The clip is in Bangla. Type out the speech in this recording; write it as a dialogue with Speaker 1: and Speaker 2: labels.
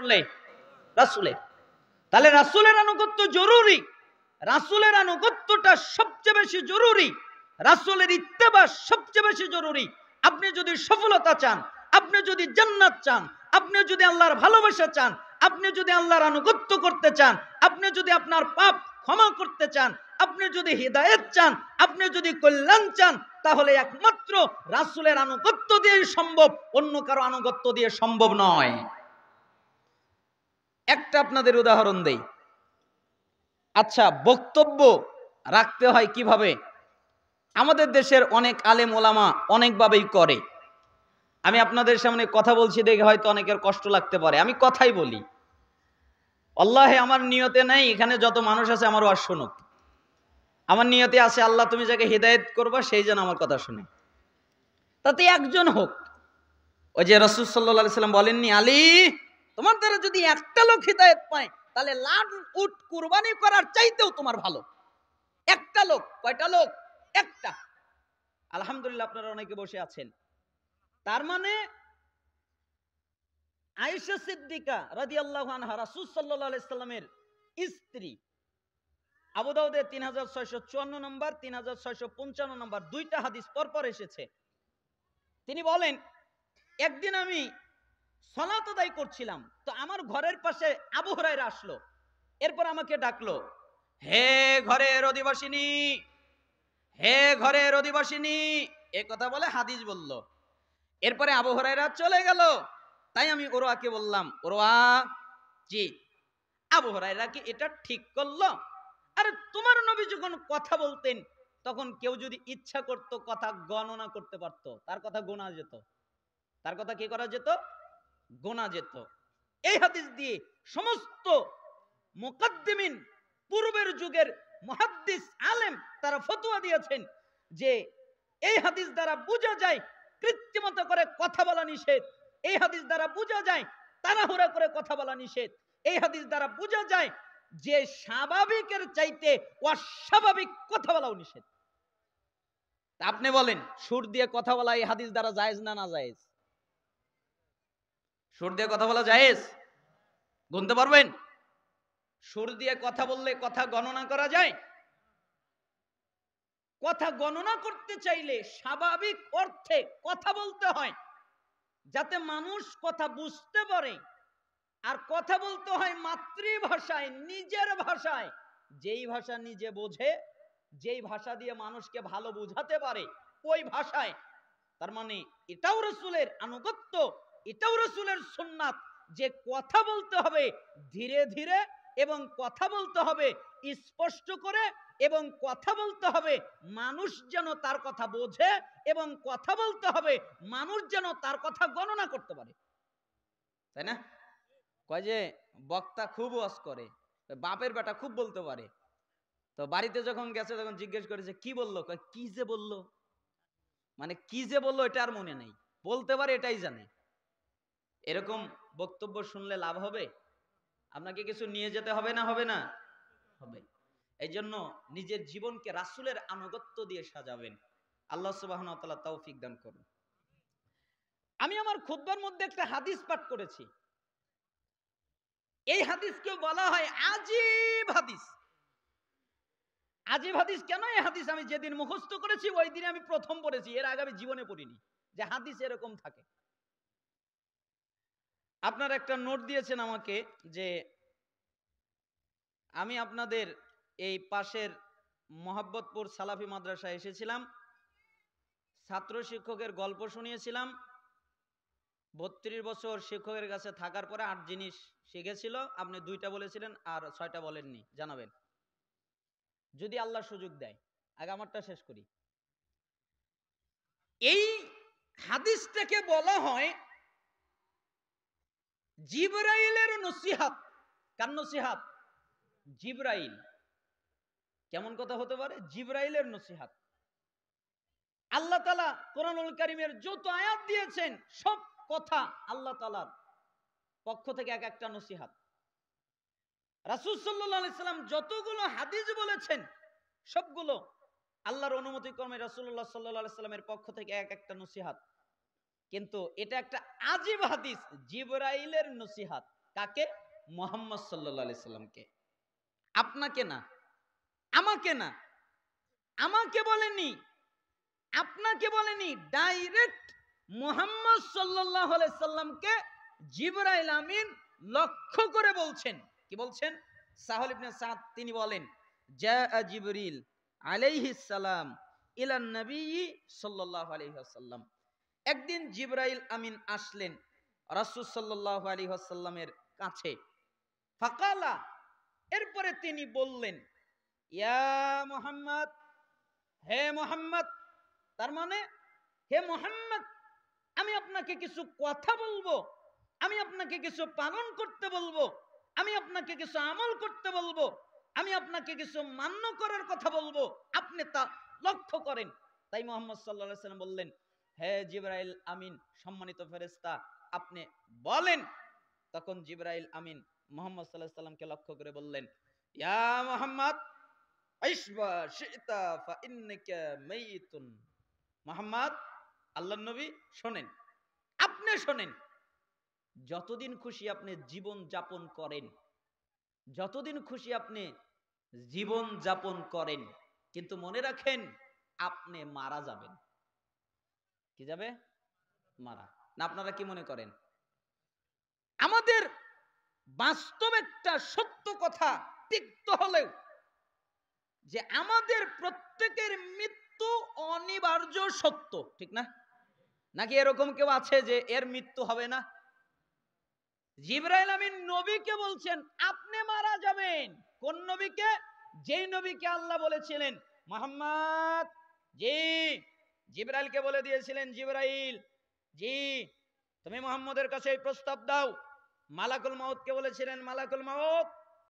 Speaker 1: করলে? রাসূলের। তাহলে রাসূলের আনুগত্য জরুরি, রাসূলের আনুগত্যটা সবচেয়ে বেশি জরুরি, রাসূলের ইত্তেবা সবচেয়ে বেশি জরুরি। আপনি যদি সফলতা চান, আপনি যদি জান্নাত চান, আপনি যদি আল্লাহর ভালোবাসা চান, আপনি যদি আল্লাহর আনুগত্য করতে চান, আপনি যদি আপনার পাপ ক্ষমা করতে চান, আপনি যদি হিদায়াত চান, আপনি যদি কল্যাণ চান, তাহলে একমাত্র রাসূলের আনুগত্য দিয়েই সম্ভব, অন্য কারো আনুগত্য দিয়ে সম্ভব নয়। একটা আপনাদের উদাহরণ দেই। আচ্ছা, বক্তব্য রাখতে হয় কিভাবে? আমাদের দেশের অনেক আলেম ওলামা অনেকভাবেই করে। আমি আপনাদের সামনে কথা বলছি দেখে হয়তো অনেকের কষ্ট লাগতে পারে, আমি কথাই বলি। আল্লাহে আমার নিয়তে নেই এখানে যত মানুষ আছে আমার ওয়াজ শুনুক। আমার নিয়তে আছে আল্লাহ তুমি যাকে হিদায়াত করবা সেই যেন আমার কথা শুনে, তাতে একজন হোক। ওই যে রাসূল সাল্লাল্লাহু আলাইহি সাল্লাম বলেননি, আলী তোমার দ্বারা যদি একটা লোক হিদায়াত পায় তাহলে লাখ উট কুরবানি করার চাইতেও তোমার ভালো। একটা লোক, কয়টা লোক? একটা। আলহামদুলিল্লাহ আপনারা অনেকে বসে আছেন। তার মানে আয়েশা সিদ্দিকা রাদিয়াল্লাহু আনহা রাসূল সাল্লাল্লাহু আলাইহি সাল্লামের স্ত্রী। আবু দাউদে 3654 নম্বর, 3655 নম্বর দুইটা হাদিস পরপর এসেছে। তিনি বলেন, একদিন আমি সালাত আদায় করছিলাম, তো আমার ঘরের পাশে আবু হুরায়রা আসলো। এরপর আমাকে ডাকলো, হে ঘরের অধিবাসিনী, হে ঘরের অধিবাসিনী, এ কথা বলে হাদিস বলল। এরপরে আবু হুরায়রা চলে গেল। তাই আমি ওরওয়াকে বললাম, ওরওয়া, জি, আবু হুরায়রা কি এটা ঠিক করলো? আরে তোমার নবী যখন কথা বলতেন তখন কেউ যদি ইচ্ছা করত কথা গণনা করতে পারত, তার কথা গোনা যেত। তার কথা কি করা যেত? গোনা যেত। এই হাদিস দিয়ে সমস্ত মুকাদ্দিমিন, পূর্বের যুগের মুহাদ্দিস আলেম, তারা ফতোয়া দিয়েছেন যে এই হাদিস দ্বারা বোঝা যায় কৃত্রিমতা করে কথা বলা নিষেধ। এই হাদিস দ্বারা বোঝা যায় তাড়াহুড়া করে কথা বলা নিষেধ। এই হাদিস দ্বারা বোঝা যায় যে স্বাভাবিকের চাইতে অস্বাভাবিক কথা বলাও নিষেধ। আপনি বলেন, সুর দিয়ে কথা বলা এই হাদিস দ্বারা জায়েজ না না জায়েজ? সুর দিয়ে কথা বলা জায়েজ? গুনতে পারবেন? সুর দিয়ে কথা বললে কথা গণনা করা যায়? কথা গণনা করতে চাইলে স্বাভাবিক অর্থে কথা বলতে হয়, যাতে মানুষ কথা বুঝতে পারে। আর কথা বলতে হয় মাতৃভাষায়, নিজের ভাষায়, যেই ভাষা নিজে বোঝে, যেই ভাষা দিয়ে মানুষকে ভালো বুঝাতে পারে ওই ভাষায়। তার মানে এটাও রাসূলের আনুগত্য, এটাও রাসূলের সুন্নাত যে কথা বলতে হবে ধীরে ধীরে, এবং কথা বলতে হবে স্পষ্ট করে, এবং কথা বলতে হবে মানুষ যেন তার কথা বোঝে, এবং কথা বলতে হবে মানুষ যেন তার কথা গণনা করতে পারে। তাই না? কয় যে বক্তা খুব ওয়াজ করে, বাপের বেটা খুব বলতে পারে। তো বাড়িতে যখন গেছে তখন জিজ্ঞেস করেছে কি বললো, কয় কি যে বললো, মানে কি যে বললো এটা আর মনে নেই, বলতে পারে এটাই জানে। এরকম বক্তব্য শুনলে লাভ হবে? আপনাকে কিছু নিয়ে যেতে হবে না হবে না? হবে। এই জন্য নিজের জীবনকে রাসূলের আনুগত্য দিয়ে সাজাবেন। আল্লাহ সুবহানাহু ওয়া তাআলা তৌফিক দান করুন। আমি আমার খুতবার মধ্যে একটা হাদিস পাঠ করেছি। এই হাদিসকে বলা হয় আজীব হাদিস। আজীব হাদিস কেন? এই হাদিস আমি যেদিন মুখস্থ করেছি ওই দিনে আমি প্রথম পড়েছি, এর আগে আমি জীবনে পড়িনি যে হাদিস এরকম থাকে। আপনার একটা নোট দিয়েছেন আমাকে যে আমি আপনাদের এই পাশের মোহাব্বতপুর সালাফি মাদ্রাসায় এসেছিলাম, ছাত্র শিক্ষকের গল্প শুনিয়েছিলাম। 32 বছর শিক্ষকের কাছে থাকার পরে 8 জিনিস শিখেছিল। আপনি 2টা বলেছিলেন আর 6টা বলেননি, জানাবেন যদি আল্লাহ সুযোগ দেয়। আগে আমারটা শেষ করি। এই হাদিসটাকে বলা হয় জিবরাইলের নসিহত। কার নসিহত? জিবরাইল। কেমন কথা হতে পারে? জিবরাইলের নসিহত। আল্লাহ তাআলা কোরআনুল কারীমের যত আয়াত দিয়েছেন সব কথা আল্লাহ তাআলার পক্ষ থেকে এক একটা নসিহত। রাসূল সাল্লাল্লাহু আলাইহি সাল্লাম যতগুলো হাদিস বলেছেন সবগুলো আল্লাহর অনুমতি ক্রমে রাসূলুল্লাহ সাল্লাল্লাহু আলাইহি সাল্লামের পক্ষ থেকে এক একটা নসিহত। কিন্তু এটা একটা আজীব হাদিস, জিবরাইলের নসিহত। কাকে? মুহাম্মদ সাল্লাল্লাহু আলাইহি সাল্লামকে। আপনাকে না, আমাকে না, আমাকে বলেনি, আপনাকে বলেনি, ডাইরেক্ট মুহাম্মদ সাল্লাল্লাহু আলাইহি সাল্লামকে জিবরাইল আমিন লক্ষ্য করে বলছেন। কি বলছেন? সাহল ইবনে সাদ তিনি বলেন, জা জিবরিল আলাইহিস সালাম ইলান নবী সাল্লাল্লাহু আলাইহি ওয়াসাল্লাম। একদিন জিবরাইল আমিন আসলেন রাসূল সাল্লাল্লাহু আলাইহি ওয়াসাল্লামের কাছে। ফাকালা, এরপরে তিনি বললেন, ইয়া মুহাম্মদ, হে মুহাম্মদ, তার মানে হে মুহাম্মদ, আমি আপনাকে কিছু কথা বলবো, আমি আপনাকে কিছু পালন করতে বলবো, আমি আপনাকে কিছু আমল করতে বলবো, আমি আপনাকে কিছু মান্য করার কথা বলবো, আপনি তা লক্ষ্য করেন। তাই মুহাম্মদ সাল্লাল্লাহু আলাইহি ওয়াসাল্লাম বললেন, হে জিবরাইল আমিন, সম্মানিত ফেরেশতা, আপনি বলেন। তখন জিবরাইল আমিন মুহাম্মদ সাল্লাল্লাহু আলাইহি ওয়াসাল্লামকে লক্ষ্য করে বললেন, ইয়া মুহাম্মদ আইশবা শিতা ফা ইন্নাকা মাইতুন। মুহাম্মদ, আল্লাহর নবী, শোনেন, আপনি শোনেন, যতদিন খুশি আপনি জীবন যাপন করেন, যতদিন খুশি আপনি জীবন যাপন করেন, কিন্তু মনে রাখেন আপনি মারা যাবেন। কি যাবে? মারা। না আপনারা কি মনে করেন? আমাদের বাস্তব একটা সত্য কথা তিক্ত হলেও যে আমাদের প্রত্যেকের মৃত্যু অনিবার্য সত্য, ঠিক না? নাকি এরকম কেউ আছে যে এর মৃত্যু হবে না? জিবরাইল আমিন নবীকে বলছেন আপনি মারা যাবেন। কোন নবীকে? যেই নবীকে আল্লাহ বলেছিলেন মুহাম্মদ, জি, জিবরাইলকে বলে দিয়েছিলেন, জিবরাইল, জি, তুমি মুহাম্মদের কাছে এই প্রস্তাব দাও। মালাকুল মাউতকে বলেছিলেন, মালাকুল মাউত,